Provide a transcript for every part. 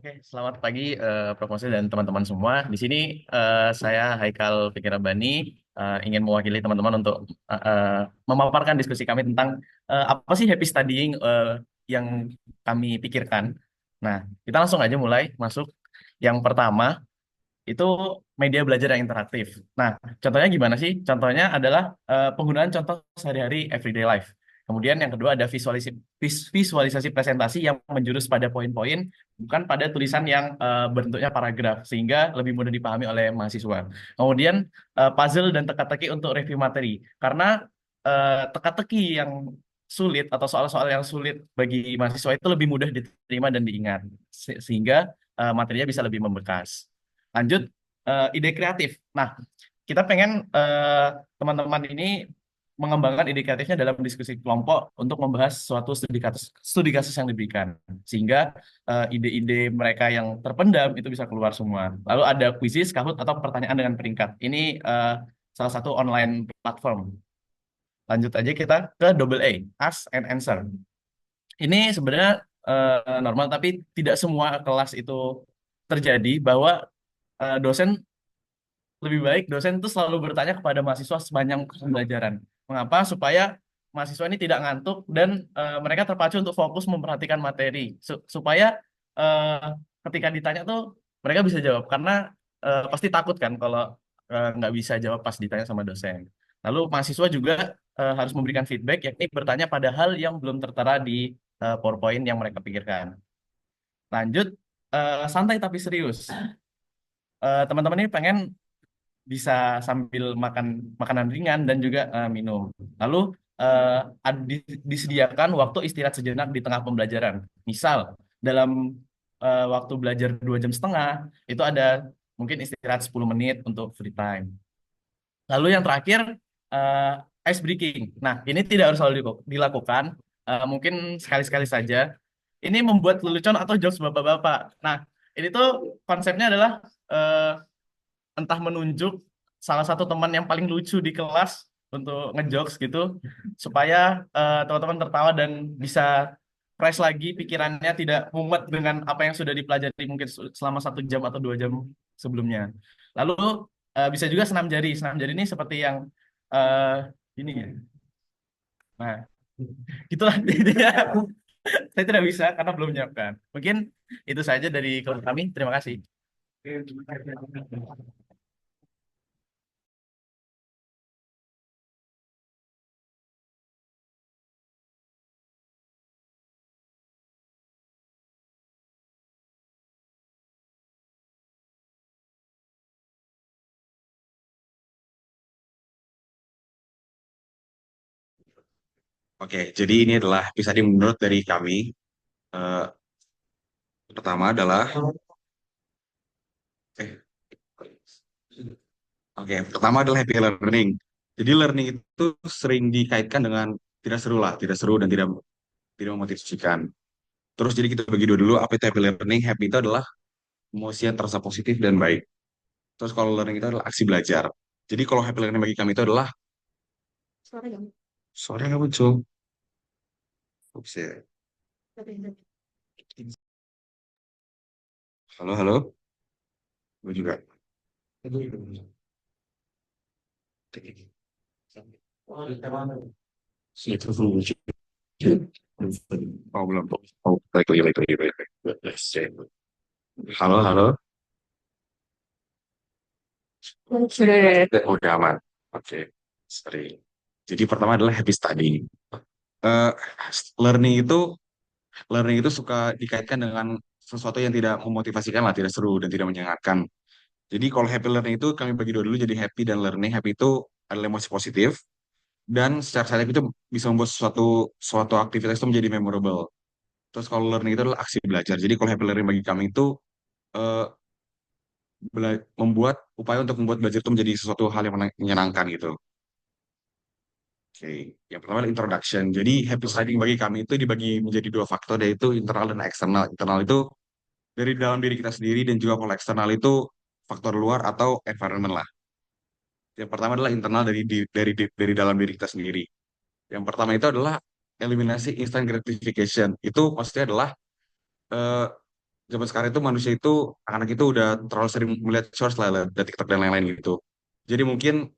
Oke, selamat pagi Prof. Mose dan teman-teman semua. Di sini saya Haikal Fikirabani ingin mewakili teman-teman untuk memaparkan diskusi kami tentang apa sih happy studying yang kami pikirkan. Nah, kita langsung aja mulai masuk. Yang pertama itu media belajar yang interaktif. Nah, contohnya gimana sih? Contohnya adalah penggunaan contoh sehari-hari everyday life. Kemudian yang kedua ada visualisasi presentasi yang menjurus pada poin-poin, bukan pada tulisan yang bentuknya paragraf, sehingga lebih mudah dipahami oleh mahasiswa. Kemudian puzzle dan teka-teki untuk review materi. Karena teka-teki yang sulit atau soal-soal yang sulit bagi mahasiswa itu lebih mudah diterima dan diingat, sehingga materinya bisa lebih membekas. Lanjut, ide kreatif. Nah, kita pengen teman-teman ini mengembangkan ide kreatifnya dalam diskusi kelompok untuk membahas suatu studi kasus yang diberikan. Sehingga ide-ide mereka yang terpendam itu bisa keluar semua. Lalu ada kuisis, Kahoot, atau pertanyaan dengan peringkat. Ini salah satu online platform. Lanjut aja kita ke double A, Ask and Answer. Ini sebenarnya normal, tapi tidak semua kelas itu terjadi bahwa dosen lebih baik dosen itu selalu bertanya kepada mahasiswa sepanjang pembelajaran. Mengapa? Supaya mahasiswa ini tidak ngantuk dan mereka terpacu untuk fokus memperhatikan materi. Supaya eh, ketika ditanya tuh mereka bisa jawab. Karena pasti takut kan kalau nggak bisa jawab pas ditanya sama dosen. Lalu mahasiswa juga harus memberikan feedback, yakni bertanya pada hal yang belum tertera di PowerPoint yang mereka pikirkan. Lanjut, santai tapi serius. Teman-teman ini pengen bisa sambil makan makanan ringan dan juga minum. Lalu disediakan waktu istirahat sejenak di tengah pembelajaran. Misal dalam waktu belajar 2 jam setengah itu ada mungkin istirahat 10 menit untuk free time. Lalu yang terakhir ice breaking. Nah, ini tidak harus selalu dilakukan, mungkin sekali-sekali saja. Ini membuat lelucon atau jokes bapak-bapak. Nah, ini tuh konsepnya adalah eh, entah menunjuk salah satu teman yang paling lucu di kelas untuk ngejokes gitu supaya teman-teman tertawa dan bisa fresh lagi pikirannya, tidak mumet dengan apa yang sudah dipelajari mungkin selama 1 jam atau 2 jam sebelumnya. Lalu bisa juga senam jari. Senam jari ini seperti yang eh, ini ya. Nah, itulah intinya. Saya tidak bisa karena belum menyiapkan. Mungkin itu saja dari kelompok kami. Terima kasih. Oke, jadi ini adalah bisa menurut dari kami. Eh, Pertama adalah, eh, pertama adalah happy learning. Jadi learning itu sering dikaitkan dengan tidak seru lah, tidak seru dan tidak tidak memotivasikan. Terus jadi kita bagi dua dulu apa itu happy learning. Happy itu adalah emosi yang terasa positif dan baik. Terus kalau learning itu adalah aksi belajar. Jadi kalau happy learning bagi kami itu adalah suara nggak muncul. Ups, ya. Halo, halo. Gue juga. Itu lucu. Oh, belum. Oh, balik lagi, balik lagi, balik lagi. Halo, halo. Udah aman. Oke, sorry. Jadi pertama adalah happy study. Eh, learning itu learning itu suka dikaitkan dengan sesuatu yang tidak memotivasikan lah, tidak seru dan tidak menyenangkan. Jadi kalau happy learning itu kami bagi dua dulu jadi happy dan learning. Happy itu adalah emosi positif dan secara sadar itu bisa membuat suatu aktivitas itu menjadi memorable. Terus kalau learning itu adalah aksi belajar. Jadi kalau happy learning bagi kami itu eh, membuat upaya untuk membuat belajar itu menjadi sesuatu hal yang menyenangkan gitu. Oke, yang pertama adalah introduction. Jadi happy studying bagi kami itu dibagi menjadi dua faktor, yaitu internal dan eksternal. Internal itu dari dalam diri kita sendiri dan juga kalau eksternal itu faktor luar atau environment lah. Yang pertama adalah internal dari dalam diri kita sendiri. Yang pertama itu adalah eliminasi instant gratification. Itu maksudnya adalah eh, zaman sekarang itu manusia itu anak-anak itu udah terlalu sering melihat shorts lah, dari TikTok dan lain-lain gitu. Jadi mungkin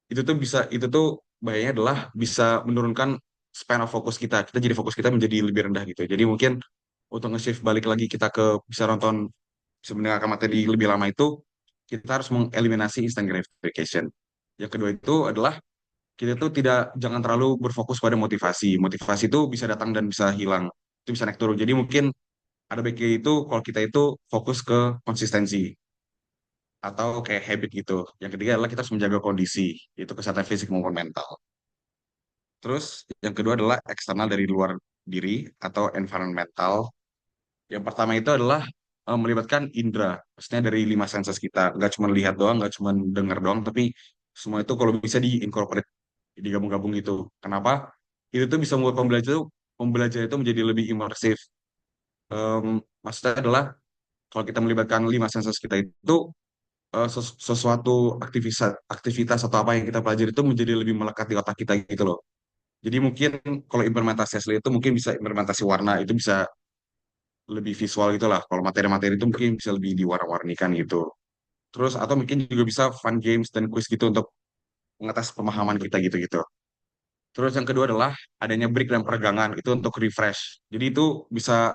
itu tuh bahayanya adalah bisa menurunkan span of fokus kita. Kita jadi fokus kita menjadi lebih rendah gitu. Jadi mungkin untuk nge-shift balik lagi kita ke bisa nonton, bisa mendengarkan materi lebih lama itu, kita harus mengeliminasi instant gratification. Yang kedua itu adalah kita tuh jangan terlalu berfokus pada motivasi. Motivasi itu bisa datang dan bisa hilang. Itu bisa naik turun. Jadi mungkin ada baiknya itu kalau kita itu fokus ke konsistensi atau kayak habit gitu. Yang ketiga adalah kita harus menjaga kondisi, yaitu kesehatan fisik maupun mental. Terus yang kedua adalah eksternal dari luar diri atau environmental. Yang pertama itu adalah melibatkan indera, maksudnya dari lima senses kita. Nggak cuma lihat doang, nggak cuma dengar doang, tapi semua itu kalau bisa di-incorporate, digabung-gabung gitu. Kenapa? Itu tuh bisa membuat pembelajar itu menjadi lebih imersif. Maksudnya adalah kalau kita melibatkan lima senses kita itu, sesuatu aktivitas atau apa yang kita pelajari itu menjadi lebih melekat di otak kita gitu loh. Jadi mungkin kalau implementasi asli itu mungkin bisa implementasi warna itu bisa lebih visual gitu lah. Kalau materi-materi itu mungkin bisa lebih diwarna-warnikan gitu. Terus atau mungkin juga bisa fun games dan quiz gitu untuk mengetes pemahaman kita gitu-gitu. Terus yang kedua adalah adanya break dan peregangan itu untuk refresh. Jadi itu bisa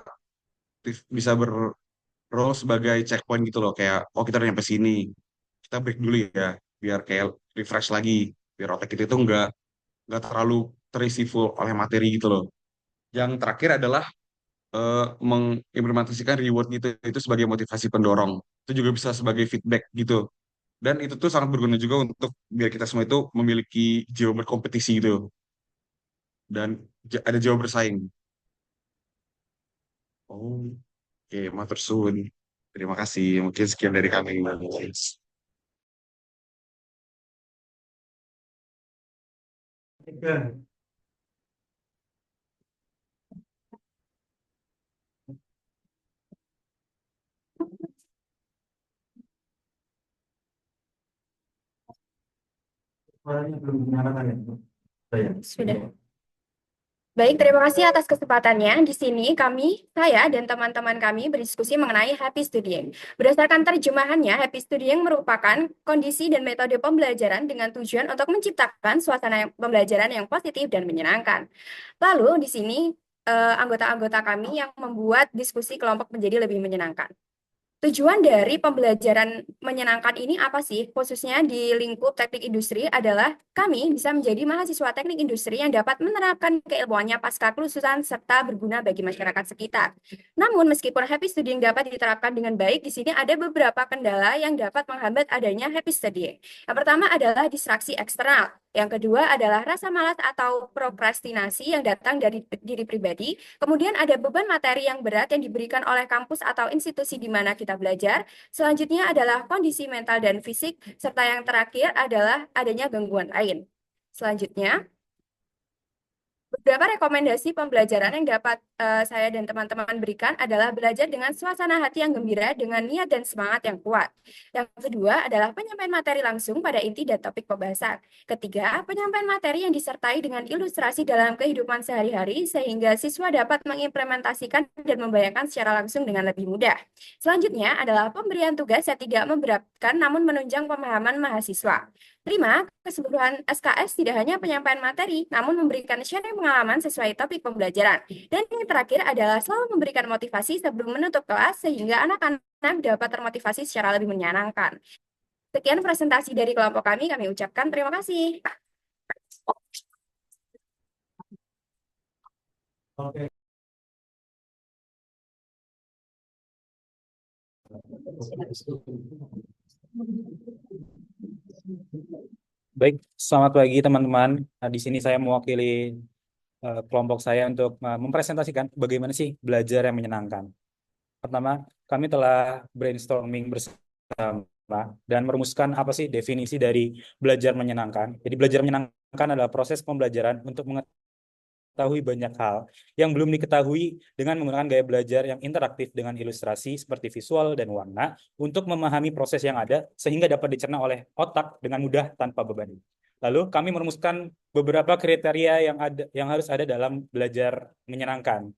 bisa berrole sebagai checkpoint gitu loh, kayak oh kita udah nyampe sini, kita break dulu ya biar kayak refresh lagi, biar otak kita itu nggak terlalu terisi full oleh materi gitu loh. Yang terakhir adalah mengimplementasikan reward gitu itu sebagai motivasi pendorong. Itu juga bisa sebagai feedback gitu. Dan itu tuh sangat berguna juga untuk biar kita semua itu memiliki jiwa berkompetisi gitu dan ada jiwa bersaing. Oh, oke, matur suwun. Terima kasih. Mungkin sekian dari kami. Sudah. Baik, terima kasih atas kesempatannya. Di sini saya dan teman-teman kami berdiskusi mengenai happy studying. Berdasarkan terjemahannya, happy studying merupakan kondisi dan metode pembelajaran dengan tujuan untuk menciptakan suasana pembelajaran yang positif dan menyenangkan. Lalu di sini anggota-anggota kami yang membuat diskusi kelompok menjadi lebih menyenangkan. Tujuan dari pembelajaran menyenangkan ini apa sih? Khususnya di lingkup teknik industri adalah kami bisa menjadi mahasiswa teknik industri yang dapat menerapkan keilmuannya pasca kelulusan serta berguna bagi masyarakat sekitar. Namun, meskipun happy studying dapat diterapkan dengan baik, di sini ada beberapa kendala yang dapat menghambat adanya happy studying. Yang pertama adalah distraksi eksternal. Yang kedua adalah rasa malas atau prokrastinasi yang datang dari diri pribadi. Kemudian ada beban materi yang berat yang diberikan oleh kampus atau institusi di mana kita belajar. Selanjutnya adalah kondisi mental dan fisik, serta yang terakhir adalah adanya gangguan lain. Selanjutnya, beberapa rekomendasi pembelajaran yang dapat saya dan teman-teman berikan adalah belajar dengan suasana hati yang gembira, dengan niat dan semangat yang kuat. Yang kedua adalah penyampaian materi langsung pada inti dan topik pembahasan. Ketiga, penyampaian materi yang disertai dengan ilustrasi dalam kehidupan sehari-hari sehingga siswa dapat mengimplementasikan dan membayangkan secara langsung dengan lebih mudah. Selanjutnya adalah pemberian tugas yang tidak memberatkan namun menunjang pemahaman mahasiswa. 5. Keseluruhan SKS tidak hanya penyampaian materi, namun memberikan sharing pengalaman sesuai topik pembelajaran. Dan yang terakhir adalah selalu memberikan motivasi sebelum menutup kelas sehingga anak-anak dapat termotivasi secara lebih menyenangkan. Sekian presentasi dari kelompok kami ucapkan terima kasih. Baik, selamat pagi teman-teman. Nah, di sini saya mewakili kelompok saya untuk mempresentasikan bagaimana sih belajar yang menyenangkan. Pertama, kami telah brainstorming bersama dan merumuskan apa sih definisi dari belajar menyenangkan. Jadi belajar menyenangkan adalah proses pembelajaran untuk mengetahui banyak hal yang belum diketahui dengan menggunakan gaya belajar yang interaktif dengan ilustrasi seperti visual dan warna untuk memahami proses yang ada sehingga dapat dicerna oleh otak dengan mudah tanpa beban. Lalu kami merumuskan beberapa kriteria yang harus ada dalam belajar menyenangkan.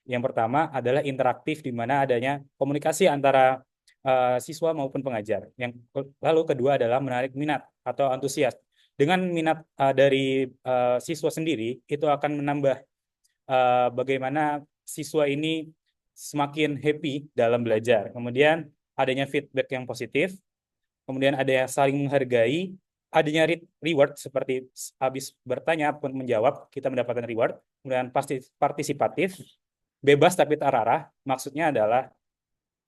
Yang pertama adalah interaktif, di mana adanya komunikasi antara siswa maupun pengajar. Lalu kedua adalah menarik minat atau antusias. Dengan minat dari siswa sendiri, itu akan menambah bagaimana siswa ini semakin happy dalam belajar. Kemudian adanya feedback yang positif, kemudian ada yang saling menghargai, adanya reward seperti habis bertanya pun menjawab, kita mendapatkan reward, kemudian pasti partisipatif, bebas tapi terarah. Maksudnya adalah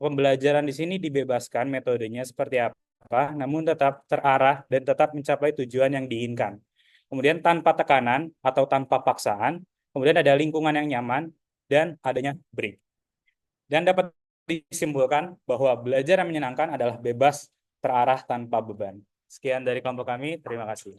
pembelajaran di sini dibebaskan metodenya seperti apa, namun tetap terarah dan tetap mencapai tujuan yang diinginkan. Kemudian tanpa tekanan atau tanpa paksaan, kemudian ada lingkungan yang nyaman, dan adanya break. Dan dapat disimpulkan bahwa belajar yang menyenangkan adalah bebas, terarah, tanpa beban. Sekian dari kelompok kami, terima kasih.